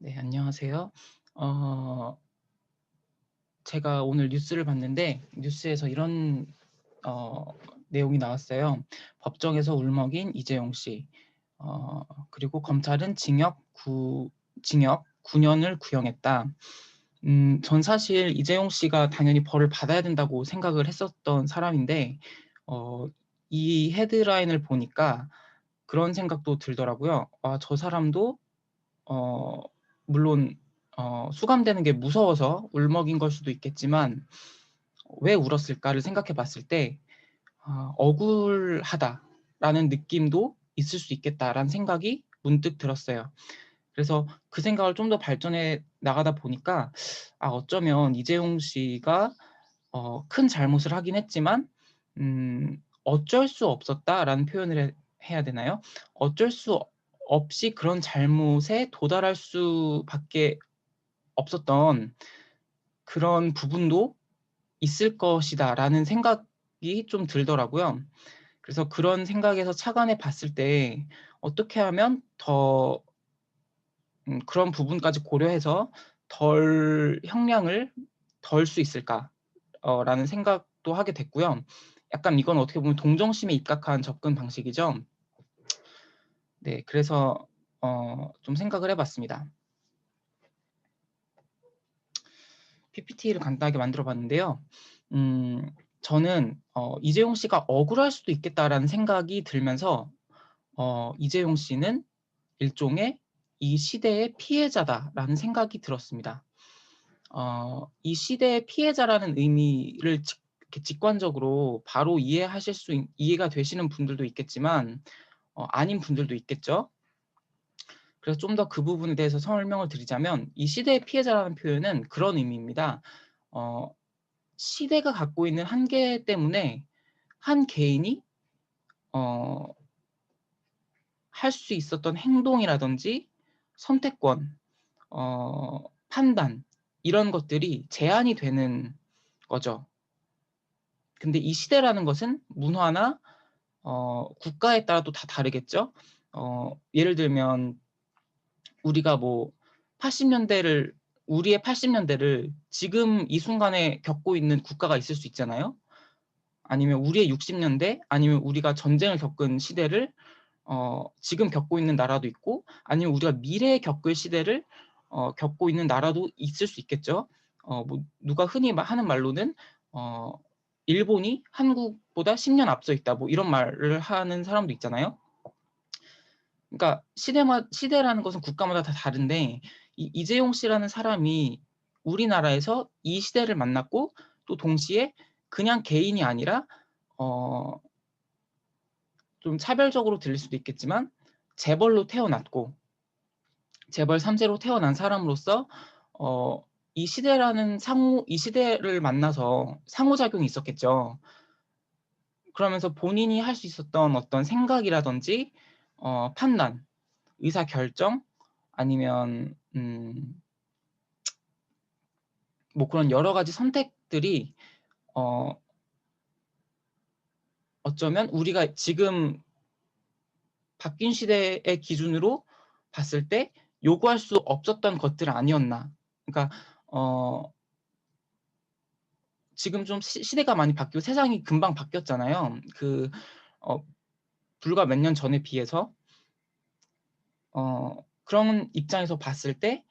네, 안녕하세요. 어 제가 오늘 뉴스를 봤는데 뉴스에서 이런 어 내용이 나왔어요. "법정에서 울먹인 이재용 씨. 그리고 검찰은 징역 9 년을 구형했다." 전 사실 이재용 씨가 당연히 벌을 받아야 된다고 생각을 했었던 사람인데 이 헤드라인을 보니까 그런 생각도 들더라고요. '아, 저 사람도 어 물론 수감되는 게 무서워서 울먹인 걸 수도 있겠지만 '왜 울었을까?'를 생각해 봤을 때 '아, 억울하다.'라는 느낌도 있을 수 있겠다라는 생각이 문득 들었어요. 그래서 그 생각을 좀 더 발전해 나가다 보니까 어쩌면 이재용 씨가 큰 잘못을 하긴 했지만 '어쩔 수 없었다.'라는 표현을 해야 되나요? 어쩔 수 없이 그런 잘못에 도달할 수밖에 없었던 그런 부분도 있을 것이다라는 생각이 좀 들더라고요. 그래서 그런 생각에서 착안해 봤을 때 어떻게 하면 더 그런 부분까지 고려해서 덜 형량을 덜 수 있을까? 라는 생각도 하게 됐고요. 약간 이건 어떻게 보면 동정심에 입각한 접근 방식이죠. 네, 그래서 좀 생각을 해 봤습니다. PPT를 간단하게 만들어 봤는데요. 저는 '이재용 씨가 억울할 수도 있겠다.'라는 생각이 들면서 '이재용 씨는 일종의 이 시대의 피해자다.'라는 생각이 들었습니다. 이 시대의 피해자라는 의미를 이렇게 직관적으로 바로 이해가 되시는 분들도 있겠지만 아닌 분들도 있겠죠. 그래서 좀 더 그 부분에 대해서 설명을 드리자면 이 시대의 피해자라는 표현은 그런 의미입니다. 어 시대가 갖고 있는 한계 때문에 한 개인이 어 할 수 있었던 행동이라든지 선택권, 판단, 이런 것들이 제한이 되는 거죠. 근데 이 시대라는 것은 문화나 국가에 따라 또 다 다르겠죠. 예를 들면 우리가 뭐 80 년대를 우리의 80 년대를 지금 이 순간에 겪고 있는 국가가 있을 수 있잖아요. 아니면 우리의 60 년대, 아니면 우리가 전쟁을 겪은 시대를 지금 겪고 있는 나라도 있고, 아니면 우리가 미래에 겪을 시대를 겪고 있는 나라도 있을 수 있겠죠. 뭐 누가 흔히 하는 말로는 어 "일본이 한국보다 10년 앞서 있다." 뭐 이런 말을 하는 사람도 있잖아요. 그러니까 시대라는 것은 국가마다 다 다른데 이 이재용 씨라는 사람이 우리나라에서 이 시대를 만났고, 또 동시에 그냥 개인이 아니라 어 좀 차별적으로 들릴 수도 있겠지만 재벌로 태어났고, 재벌 3 세로 태어난 사람으로서 어 이 시대를 만나서 상호작용이 있었겠죠. 그러면서 본인이 할 수 있었던 어떤 생각이라든지 판단, 의사결정, 아니면 뭐 그런 여러 가지 선택들이 어 어쩌면 우리가 지금 바뀐 시대의 기준으로 봤을 때 요구할 수 없었던 것들 아니었나. 그러니까 어 지금 좀 시대가 많이 바뀌고 세상이 금방 바뀌었잖아요. 어 불과 몇 년 전에 비해서 그런 입장에서 봤을 때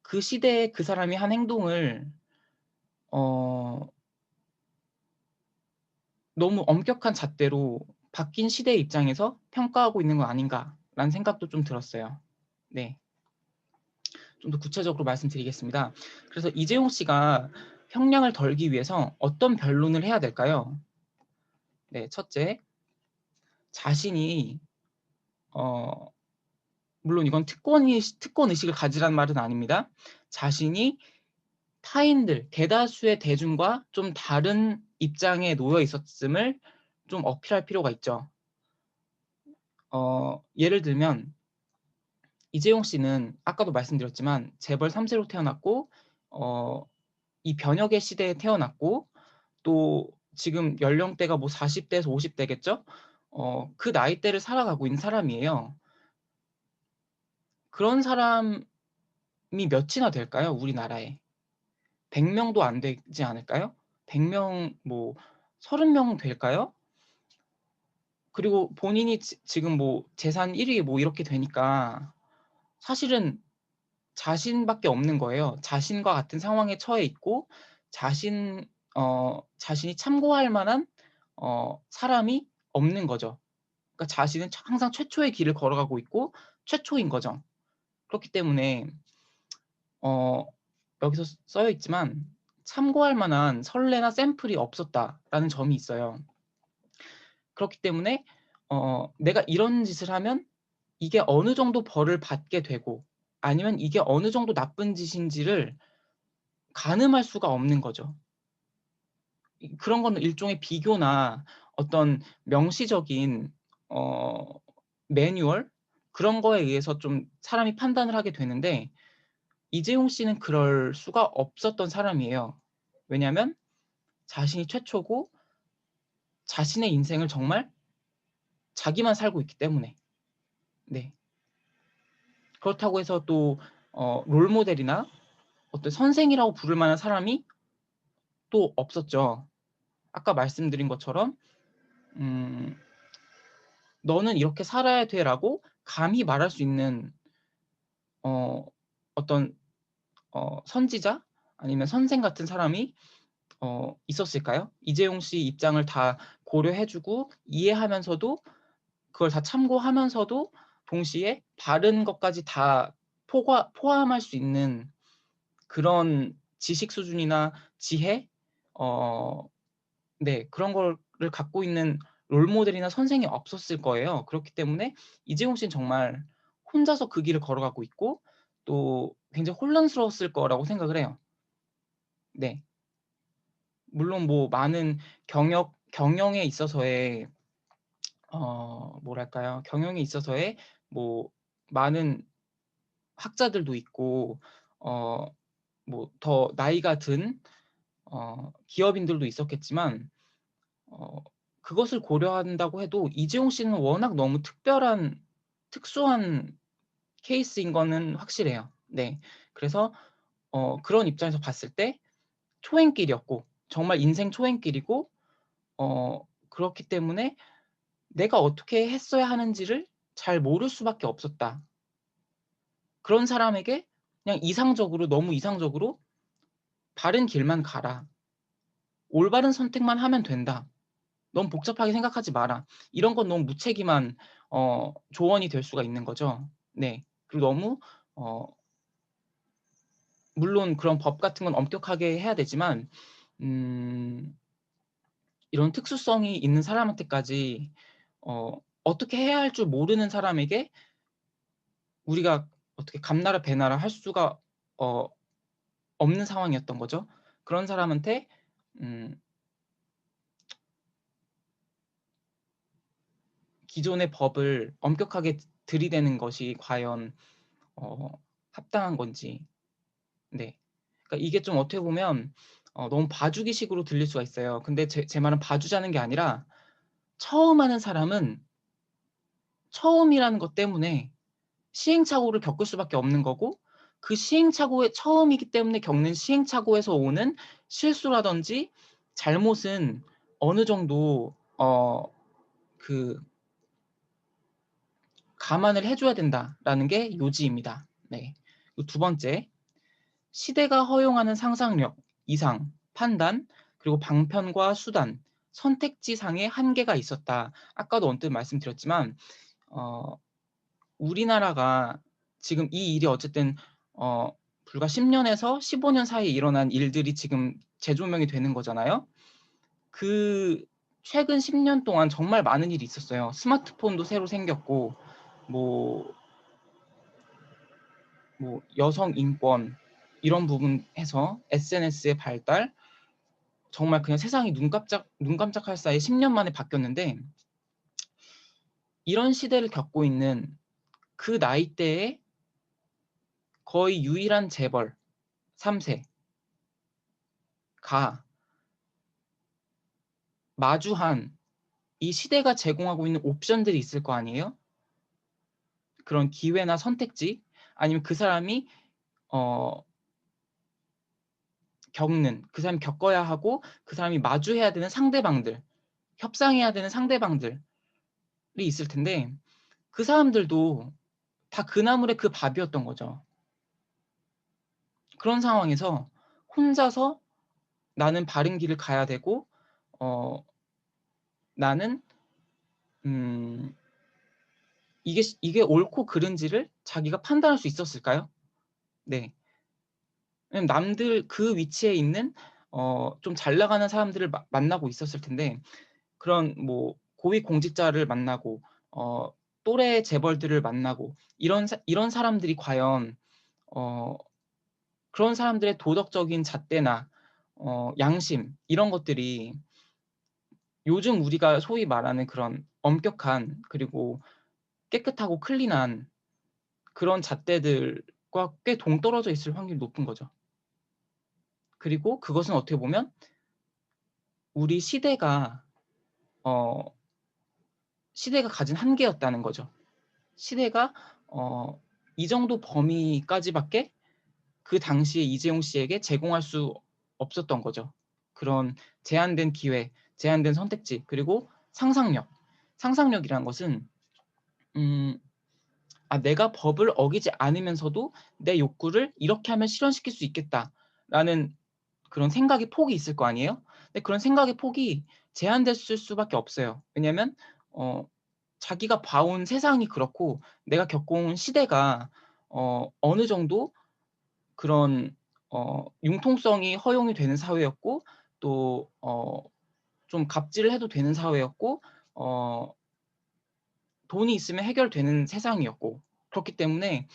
그 시대에 그 사람이 한 행동을 어 너무 엄격한 잣대로 바뀐 시대의 입장에서 평가하고 있는 거 아닌가라는 생각도 좀 들었어요. 네. 좀 더 구체적으로 말씀드리겠습니다. 그래서 이재용 씨가 형량을 덜기 위해서 어떤 변론을 해야 될까요? 네. 첫째, 자신이 어 물론 이건 특권 의식을 가지라는 말은 아닙니다. 자신이 타인들, 대다수의 대중과 좀 다른 입장에 놓여 있었음을 좀 어필할 필요가 있죠. 예를 들면 이재용 씨는 아까도 말씀드렸지만 재벌 3 세로 태어났고, 어 이 변혁의 시대에 태어났고, 또 지금 연령대가 뭐 40 대에서 50 대겠죠? 그 나이대를 살아가고 있는 사람이에요. 그런 사람이고 몇이나 될까요? 우리나라에. 100명도 안 되지 않을까요? 100명 뭐 30명 될까요? 그리고 본인이 지금 뭐 재산 1위 뭐 이렇게 되니까 사실은 자신밖에 없는 거예요. 자신과 같은 상황에 처해 있고 자신이 참고할 만한 사람이 없는 거죠. 그러니까 자신은 항상 최초의 길을 걸어가고 있고 최초인 거죠. 그렇기 때문에 여기서 써여 있지만 참고할 만한 선례나 샘플이 없었다라는 점이 있어요. 그렇기 때문에 내가 이런 짓을 하면 이게 어느 정도 벌을 받게 되고 아니면 이게 어느 정도 나쁜 짓인지를 가늠할 수가 없는 거죠. 그런 거는 일종의 비교나 어떤 명시적인 매뉴얼 그런 거에 의해서 좀 사람이 판단을 하게 되는데 이재용 씨는 그럴 수가 없었던 사람이에요. 왜냐하면 자신이 최초고 자신의 인생을 정말 자기만 살고 있기 때문에. 네. 그렇다고 해서 또 롤모델이나 어떤 선생이라고 부를 만한 사람이 또 없었죠. 아까 말씀드린 것처럼 너는 이렇게 살아야 돼라고 감히 말할 수 있는 어떤 선지자 아니면 선생 같은 사람이 있었을까요? 이재용 씨 입장을 다 고려해주고 이해하면서도 그걸 다 참고하면서도 동시에 바른 것까지 다 포함할 수 있는 그런 지식 수준이나 지혜, 네, 그런 거를 갖고 있는 롤모델이나 선생이 없었을 거예요. 그렇기 때문에 이재용 씨는 정말 혼자서 그 길을 걸어가고 있고 또 굉장히 혼란스러웠을 거라고 생각을 해요. 네. 물론 뭐 많은 경영에 있어서의 뭐랄까요? 경영에 있어서의 뭐 많은 학자들도 있고 뭐 더 나이가 든 기업인들도 있었겠지만 그것을 고려한다고 해도 이재용 씨는 워낙 너무 특수한 케이스인 거는 확실해요. 네. 그래서 그런 입장에서 봤을 때 초행길이었고 정말 인생 초행길이고 그렇기 때문에 내가 어떻게 했어야 하는지를 잘 모를 수밖에 없었다. 그런 사람에게 그냥 너무 이상적으로 바른 길만 가라. 올바른 선택만 하면 된다. 너무 복잡하게 생각하지 마라. 이런 건 너무 무책임한 조언이 될 수가 있는 거죠. 네. 그리고 너무 물론 그런 법 같은 건 엄격하게 해야 되지만 이런 특수성이 있는 사람한테까지 어떻게 해야 할 줄 모르는 사람에게 우리가 어떻게 감나라 배나라 할 수가 없는 상황이었던 거죠. 그런 사람한테 기존의 법을 엄격하게 들이대는 것이 과연 합당한 건지. 네. 그러니까 이게 좀 어떻게 보면 너무 봐주기식으로 들릴 수가 있어요. 근데 제 말은 봐주자는 게 아니라 처음 하는 사람은 처음이라는 것 때문에 시행착오를 겪을 수밖에 없는 거고 그 시행착오의 처음이기 때문에 겪는 시행착오에서 오는 실수라든지 잘못은 어느 정도 그 감안을 해줘야 된다라는 게 요지입니다. 네. 두 번째, 시대가 허용하는 상상력, 이상, 판단, 그리고 방편과 수단, 선택지상의 한계가 있었다. 아까도 언뜻 말씀드렸지만 우리나라가 지금 이 일이 어쨌든 불과 10년에서 15년 사이에 일어난 일들이 지금 재조명이 되는 거잖아요. 그 최근 10년 동안 정말 많은 일이 있었어요. 스마트폰도 새로 생겼고 뭐 여성 인권 이런 부분에서 SNS의 발달 정말 그냥 세상이 눈 깜짝할 사이에 10년 만에 바뀌었는데 이런 시대를 겪고 있는 그 나이대에 거의 유일한 재벌 3세가 마주한 이 시대가 제공하고 있는 옵션들이 있을 거 아니에요? 그런 기회나 선택지 아니면 그 사람이 어 겪는, 그 사람이 겪어야 하고 그 사람이 마주해야 되는 상대방들, 협상해야 되는 상대방들이 있을 텐데 그 사람들도 다 그 나물의 그 밥이었던 거죠. 그런 상황에서 혼자서 나는 바른 길을 가야 되고 어 나는 음 이게 옳고 그른지를 자기가 판단할 수 있었을까요? 네. 왜냐면 남들 그 위치에 있는 좀 잘 나가는 사람들을 만나고 있었을 텐데 그런 뭐 고위 공직자를 만나고 어 또래 재벌들을 만나고 이런 사람들이 과연 어 그런 사람들의 도덕적인 잣대나 양심 이런 것들이 요즘 우리가 소위 말하는 그런 엄격한 그리고 깨끗하고 클린한 그런 잣대들과 꽤 동떨어져 있을 확률이 높은 거죠. 그리고 그것은 어떻게 보면 우리 어 시대가 가진 한계였다는 거죠. 시대가 어 이 정도 범위까지밖에 그 당시에 이재용 씨에게 제공할 수 없었던 거죠. 그런 제한된 기회, 제한된 선택지, 그리고 상상력. 상상력이라는 것은 음 내가 법을 어기지 않으면서도 내 욕구를 이렇게 하면 실현시킬 수 있겠다'라는 그런 생각의 폭이 있을 거 아니에요? 근데 그런 생각의 폭이 제한됐을 수밖에 없어요. 왜냐면 자기가 봐온 세상이 그렇고 내가 겪어온 시대가 어느 정도 그런 융통성이 허용이 되는 사회였고 또 좀 갑질을 해도 되는 사회였고 어 돈이 있으면 해결되는 세상이었고 그렇기 때문에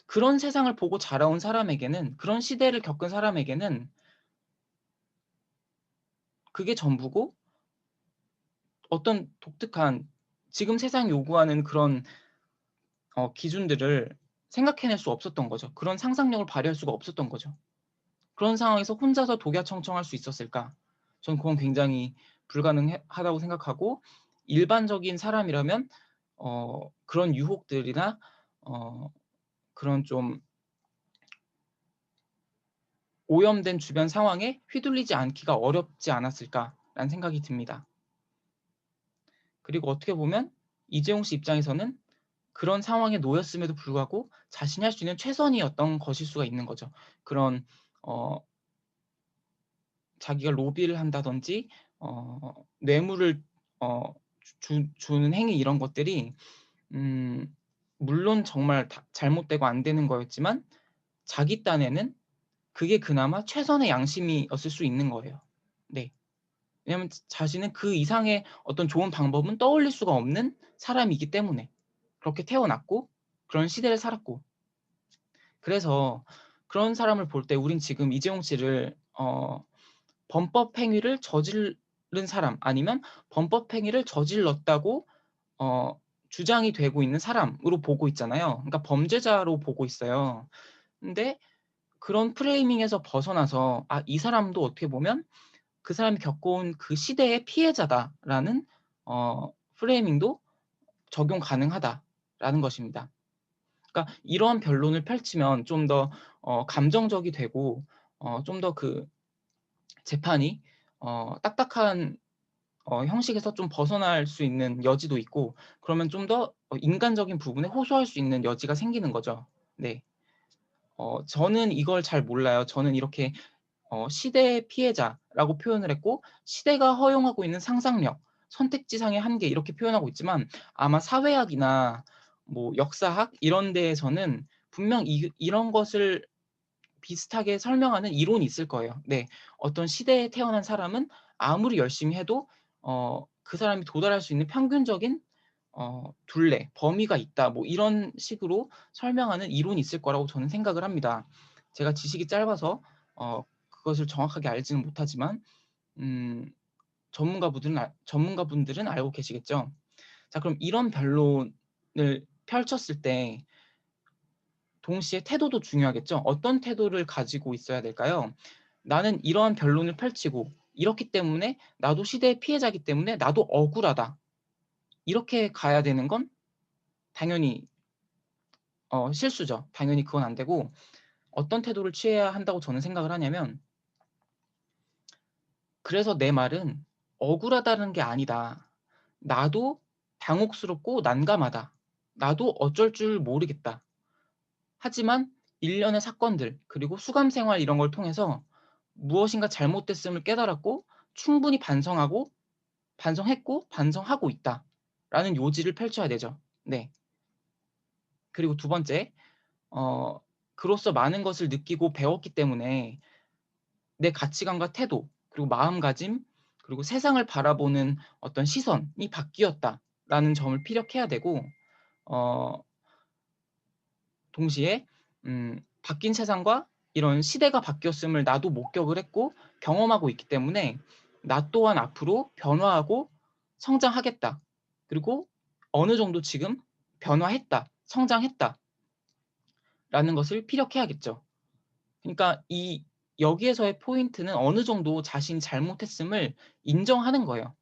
그런 세상을 보고 자라온 사람에게는 그런 시대를 겪은 사람에게는 그게 전부고 어떤 독특한 지금 세상이 요구하는 그런 기준들을 생각해낼 수 없었던 거죠. 그런 상상력을 발휘할 수가 없었던 거죠. 그런 상황에서 혼자서 독야청청할 수 있었을까? 저는 그건 굉장히 불가능하다고 생각하고 일반적인 사람이라면 그런 유혹들이나 그런 좀 오염된 주변 상황에 휘둘리지 않기가 어렵지 않았을까라는 생각이 듭니다. 그리고 어떻게 보면 이재용 씨 입장에서는 그런 상황에 놓였음에도 불구하고 자신이 할 수 있는 최선이었던 것일 수가 있는 거죠. 그런 어 자기가 로비를 한다든지 뇌물을 주는 행위 이런 것들이 음 물론 정말 다 잘못되고 안 되는 거였지만 자기 딴에는 그게 그나마 최선의 양심이었을 수 있는 거예요. 네. 왜냐하면 자신은 그 이상의 어떤 좋은 방법은 떠올릴 수가 없는 사람이기 때문에. 그렇게 태어났고 그런 시대를 살았고. 그래서 그런 사람을 볼 때 우린 지금 이재용 씨를 범법 행위를 저지른 사람 아니면 범법 행위를 저질렀다고 어 주장이 되고 있는 사람으로 보고 있잖아요. 그러니까 범죄자로 보고 있어요. 근데 그런 프레이밍에서 벗어나서 '아 이 사람도 어떻게 보면 그 사람이 겪어온 그 시대의 피해자다.'라는 프레이밍도 적용 가능하다라는 것입니다. 그러니까 이러한 변론을 펼치면 좀 더 감정적이 되고 좀 더 그 재판이 딱딱한 형식에서 좀 벗어날 수 있는 여지도 있고 그러면 좀 더 인간적인 부분에 호소할 수 있는 여지가 생기는 거죠. 네. 저는 이걸 잘 몰라요. 저는 이렇게 시대의 피해자라고 표현을 했고 시대가 허용하고 있는 상상력, 선택지상의 한계 이렇게 표현하고 있지만 아마 사회학이나 뭐 역사학 이런 데에서는 분명 이런 것을 비슷하게 설명하는 이론이 있을 거예요. 네. 어떤 시대에 태어난 사람은 아무리 열심히 해도 그 사람이 도달할 수 있는 평균적인 둘레, 범위가 있다. 뭐 이런 식으로 설명하는 이론이 있을 거라고 저는 생각을 합니다. 제가 지식이 짧아서 그것을 정확하게 알지는 못하지만 음 전문가분들은 알고 계시겠죠. 자 그럼 이런 변론을 펼쳤을 때 동시에 태도도 중요하겠죠. 어떤 태도를 가지고 있어야 될까요? '나는 이러한 변론을 펼치고 이렇기 때문에 나도 시대의 피해자이기 때문에 나도 억울하다.' 이렇게 가야 되는 건 당연히 실수죠. 당연히 그건 안 되고 어떤 태도를 취해야 한다고 저는 생각을 하냐면, 그래서 내 말은 억울하다는 게 아니다. 나도 당혹스럽고 난감하다. 나도 어쩔 줄 모르겠다. 하지만 일련의 사건들 그리고 수감 생활 이런 걸 통해서 무엇인가 잘못됐음을 깨달았고 충분히 반성했고 반성하고 있다라는 요지를 펼쳐야 되죠. 네. 그리고 두 번째, 어 그로써 많은 것을 느끼고 배웠기 때문에 내 가치관과 태도 그리고 마음가짐 그리고 세상을 바라보는 어떤 시선이 바뀌었다라는 점을 피력해야 되고, 어 동시에 바뀐 세상과 이런 시대가 바뀌었음을 나도 목격을 했고 경험하고 있기 때문에 나 또한 앞으로 변화하고 성장하겠다. 그리고 어느 정도 지금 변화했다, 성장했다라는 것을 피력해야겠죠. 그러니까 여기에서의 포인트는 어느 정도 자신이 잘못했음을 인정하는 거예요.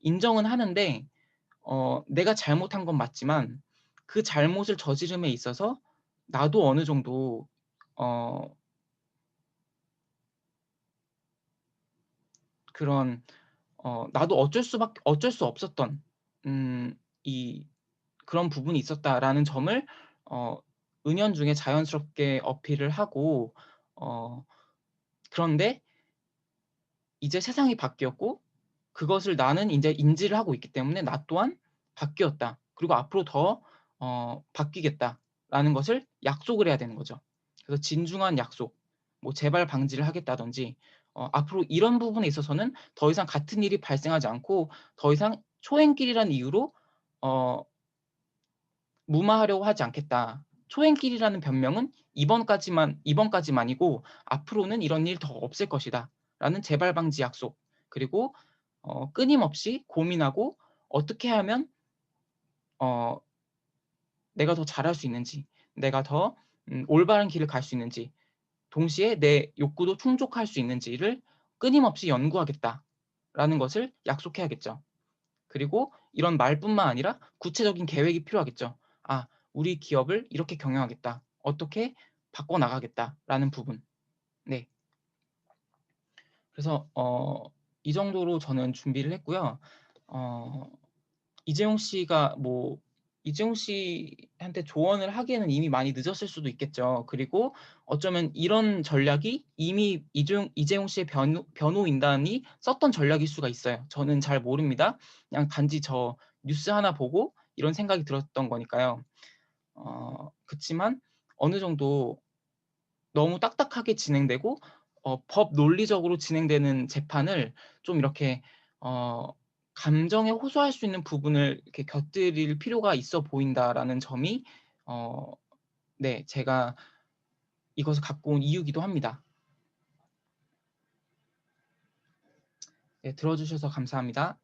인정은 하는데 내가 잘못한 건 맞지만 그 잘못을 저지름에 있어서 나도 어느 정도 어 그런 나도 어쩔 수 없었던 이 그런 부분이 있었다라는 점을 어 은연중에 자연스럽게 어필을 하고, 어 그런데 이제 세상이 바뀌었고 그것을 나는 인제 인지를 하고 있기 때문에 '나 또한 바뀌었다. 그리고 앞으로 더 바뀌겠다.'라는 것을 약속을 해야 되는 거죠. 그래서 진중한 약속, 뭐 재발 방지를 하겠다든지 앞으로 이런 부분에 있어서는 더 이상 같은 일이 발생하지 않고 더 이상 초행길이라는 이유로 어 무마하려고 하지 않겠다. 초행길이라는 변명은 이번까지만이고 앞으로는 이런 일 더 없을 것이다라는 재발 방지 약속, 그리고 끊임없이 고민하고 어떻게 하면 어 내가 더 잘할 수 있는지, 내가 더 올바른 길을 갈 수 있는지, 동시에 내 욕구도 충족할 수 있는지를 끊임없이 연구하겠다라는 것을 약속해야겠죠. 그리고 이런 말뿐만 아니라 구체적인 계획이 필요하겠죠. '아, 우리 기업을 이렇게 경영하겠다. 어떻게 바꿔 나가겠다.'라는 부분. 네. 그래서 이 정도로 저는 준비를 했고요. 어 이재용 씨가 뭐 이재용 씨한테 조언을 하기에는 이미 많이 늦었을 수도 있겠죠. 그리고 어쩌면 이런 전략이 이미 이재용 씨의 변호인단이 썼던 전략일 수가 있어요. 저는 잘 모릅니다. 그냥 단지 저 뉴스 하나 보고 이런 생각이 들었던 거니까요. 그치만 어느 정도 너무 딱딱하게 진행되고 법 논리적으로 진행되는 재판을 좀 이렇게 어 감정에 호소할 수 있는 부분을 이렇게 곁들일 필요가 있어 보인다라는 점이 어 네, 제가 이것을 갖고 온 이유이기도 합니다. 네, 들어 주셔서 감사합니다.